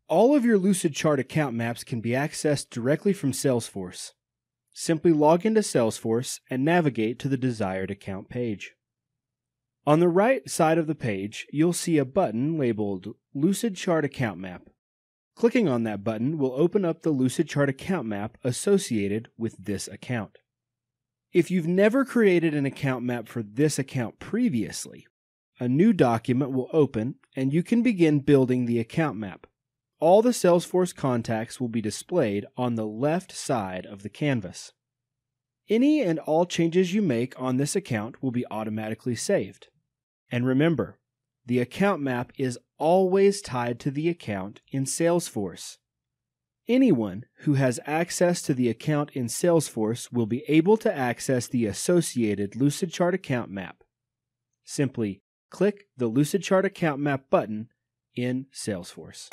All of your Lucidchart account maps can be accessed directly from Salesforce. Simply log into Salesforce and navigate to the desired account page. On the right side of the page, you'll see a button labeled Lucidchart Account Map. Clicking on that button will open up the Lucidchart account map associated with this account. If you've never created an account map for this account previously, a new document will open and you can begin building the account map. All the Salesforce contacts will be displayed on the left side of the canvas. Any and all changes you make on this account will be automatically saved. And remember, the account map is always tied to the account in Salesforce. Anyone who has access to the account in Salesforce will be able to access the associated Lucidchart account map. Simply click the Lucidchart account map button in Salesforce.